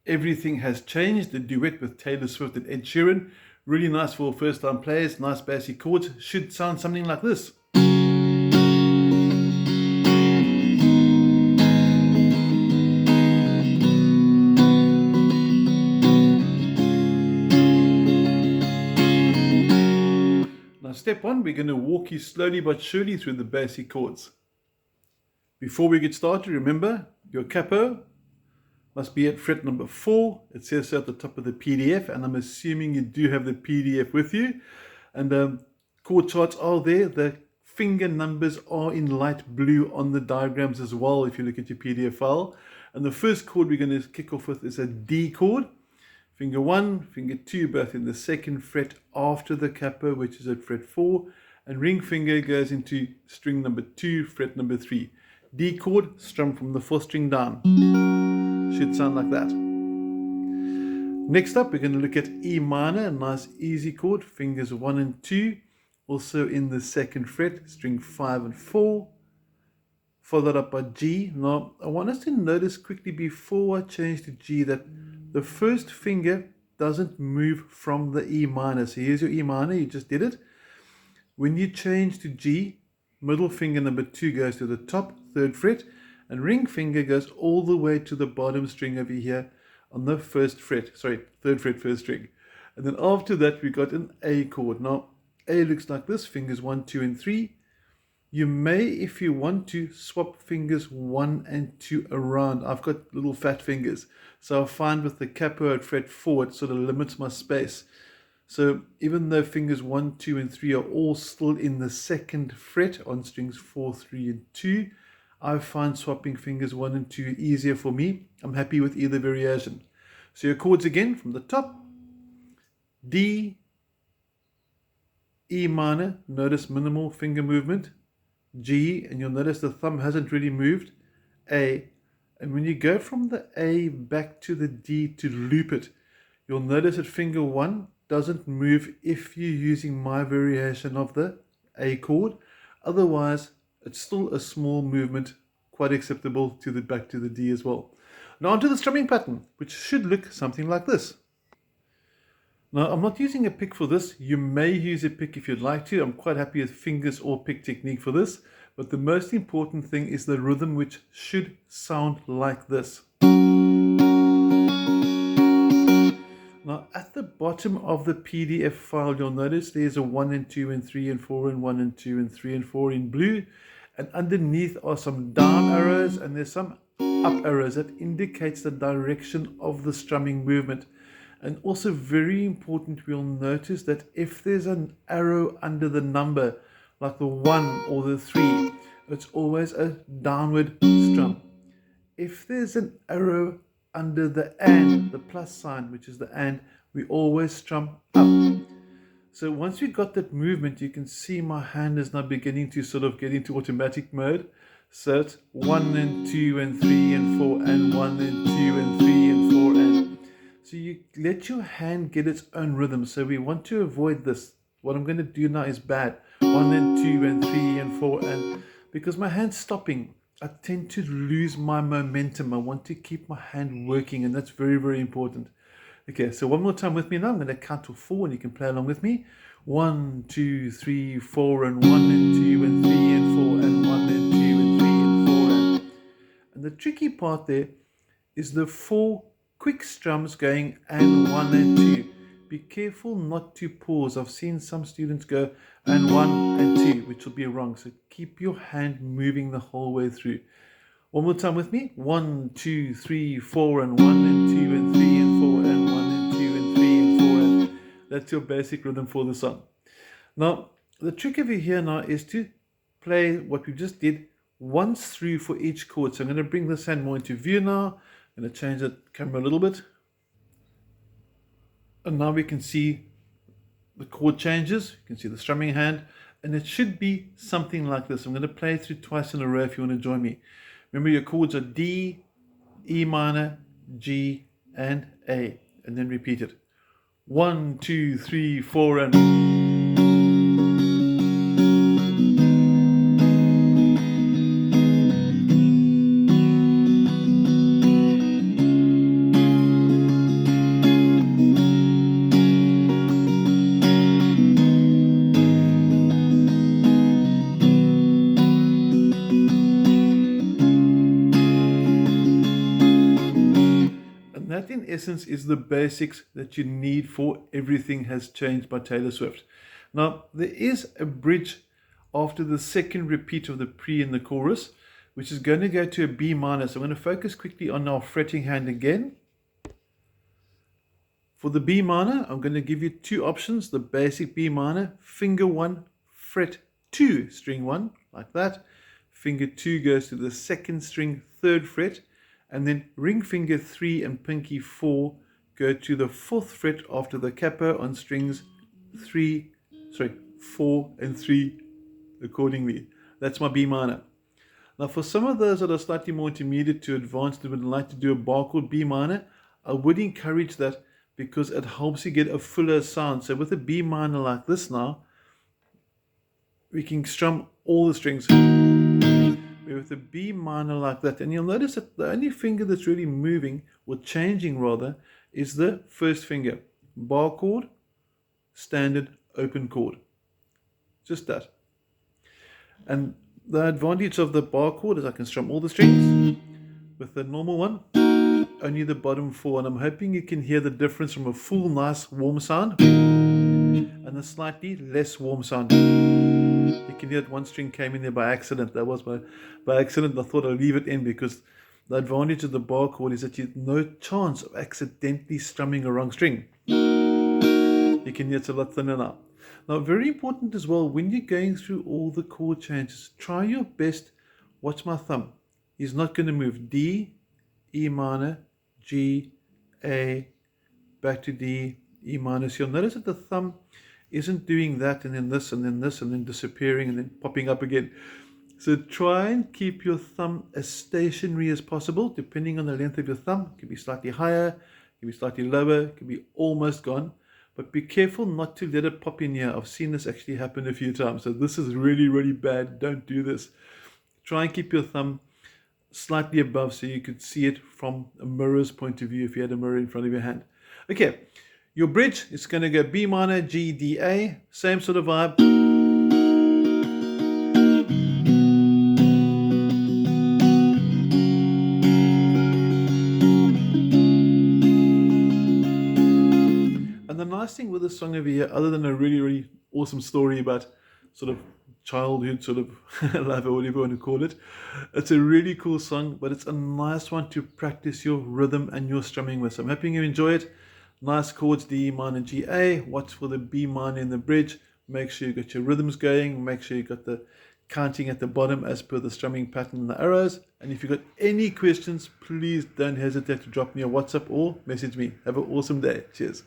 Everything Has Changed, the duet with Taylor Swift and Ed Sheeran. Really nice for first time players, nice bassy chords. Should sound something like this. Now, step one, we're going to walk you slowly but surely through the bassy chords. Before we get started, remember your capo must be at fret number 4. It says so at the top of the PDF, and I'm assuming you do have the PDF with you. And chord charts are there. The finger numbers are in light blue on the diagrams as well if you look at your PDF file. And the first chord we're going to kick off with is a D chord. Finger 1, finger 2, both in the second fret after the capo, which is at fret 4. And ring finger goes into string number 2, fret number 3. D chord, strum from the 4th string down. Should sound like that. Next up, we're going to look at E minor, a nice easy chord, fingers 1 and 2, also in the 2nd fret, string 5 and 4, followed up by G. Now, I want us to notice quickly before I change to G that the first finger doesn't move from the E minor. So here's your E minor, you just did it. When you change to G, middle finger number 2 goes to the top, 3rd fret, and ring finger goes all the way to the bottom string over here on the 1st fret, 3rd fret, 1st string. And then after that, we got an A chord. Now, A looks like this, fingers 1, 2, and 3. You may, if you want to, swap fingers 1 and 2 around. I've got little fat fingers, so I find with the capo at fret 4, it sort of limits my space. So even though fingers 1, 2, and 3 are all still in the 2nd fret on strings 4, 3, and 2, I find swapping fingers 1 and 2 easier for me. I'm happy with either variation. So your chords again from the top. D, E minor, notice minimal finger movement. G, and you'll notice the thumb hasn't really moved. A, and when you go from the A back to the D to loop it, you'll notice that finger 1 doesn't move if you're using my variation of the A chord. Otherwise, it's still a small movement, quite acceptable to the back to the D as well. Now onto the strumming pattern, which should look something like this. Now I'm not using a pick for this. You may use a pick if you'd like to. I'm quite happy with fingers or pick technique for this. But the most important thing is the rhythm, which should sound like this. Now at the bottom of the PDF file, you'll notice there's a 1 and 2 and 3 and 4 and 1 and 2 and 3 and 4 in blue. And underneath are some down arrows and there's some up arrows that indicates the direction of the strumming movement. And also very important, we'll notice that if there's an arrow under the number, like the 1 or the 3, it's always a downward strum. If there's an arrow under the and, the plus sign, which is the and, we always strum up. So once we got that movement, you can see my hand is now beginning to sort of get into automatic mode. So it's 1 and 2 and 3 and 4 and 1 and 2 and 3 and 4 and. So you let your hand get its own rhythm. So we want to avoid this. What I'm going to do now is bad. 1 and 2 and 3 and 4 and. Because my hand's stopping, I tend to lose my momentum. I want to keep my hand working, and that's very, very important. Okay, so one more time with me now. I'm going to count to 4 and you can play along with me. 1, 2, 3, 4 and 1 and 2 and 3 and 4 and 1 and 2 and 3 and 4 and the tricky part there is the 4 quick strums going and 1 and 2. Be careful not to pause. I've seen some students go and 1 and 2, which will be wrong. So keep your hand moving the whole way through. One more time with me. 1, 2, 3, 4 and 1 and 2 and 3 and 4 and 1 and 2 and 3 and 4 and. That's your basic rhythm for the song. Now, the trick over here now is to play what we just did once through for each chord. So I'm going to bring this hand more into view now. I'm going to change the camera a little bit. And now we can see the chord changes. You can see the strumming hand. And it should be something like this. I'm going to play it through twice in a row if you want to join me. Remember, your chords are D, E minor, G, and A. And then repeat it. 1, 2, 3, 4, and... That in essence is the basics that you need for Everything Has Changed by Taylor Swift. Now, there is a bridge after the second repeat of the pre in the chorus, which is going to go to a B minor. So I'm going to focus quickly on our fretting hand again. For the B minor, I'm going to give you two options. The basic B minor, finger 1, fret 2, string 1, like that. Finger 2 goes to the second string, 3rd fret, and then ring finger 3 and pinky 4 go to the 4th fret after the capo on strings 4 and 3 accordingly. That's my B minor. Now for some of those that are slightly more intermediate to advanced and would like to do a bar chord B minor, I would encourage that because it helps you get a fuller sound. So with a B minor like this now, we can strum all the strings. With a B minor like that, and you'll notice that the only finger that's really moving, or changing rather, is the first finger. Bar chord, standard, open chord. Just that. And the advantage of the bar chord is I can strum all the strings. With the normal one, only the bottom 4, and I'm hoping you can hear the difference from a full, nice, warm sound and a slightly less warm sound. You can hear that one string came in there by accident. That was by accident. I thought I'd leave it in because the advantage of the bar chord is that you have no chance of accidentally strumming a wrong string. You can hear it's a lot thinner now. Now, very important as well, when you're going through all the chord changes, try your best. Watch my thumb. He's not going to move D, E minor, G, A, back to D, E minor. So you'll notice that the thumb isn't doing that and then this and then this and then disappearing and then popping up again. So try and keep your thumb as stationary as possible, depending on the length of your thumb. It could be slightly higher, it could be slightly lower, it could be almost gone. But be careful not to let it pop in here. I've seen this actually happen a few times. So this is really, really bad. Don't do this. Try and keep your thumb slightly above so you could see it from a mirror's point of view if you had a mirror in front of your hand. Okay, your bridge is going to go B minor, G, D, A. Same sort of vibe. And the nice thing with this song over here, other than a really, really awesome story about sort of childhood sort of love or whatever you want to call it, it's a really cool song, but it's a nice one to practice your rhythm and your strumming with. So I'm hoping you enjoy it. Nice chords, D minor, G, A. Watch for the B minor in the bridge. Make sure you got your rhythms going. Make sure you got the counting at the bottom as per the strumming pattern and the arrows. And if you've got any questions, please don't hesitate to drop me a WhatsApp or message me. Have an awesome day. Cheers.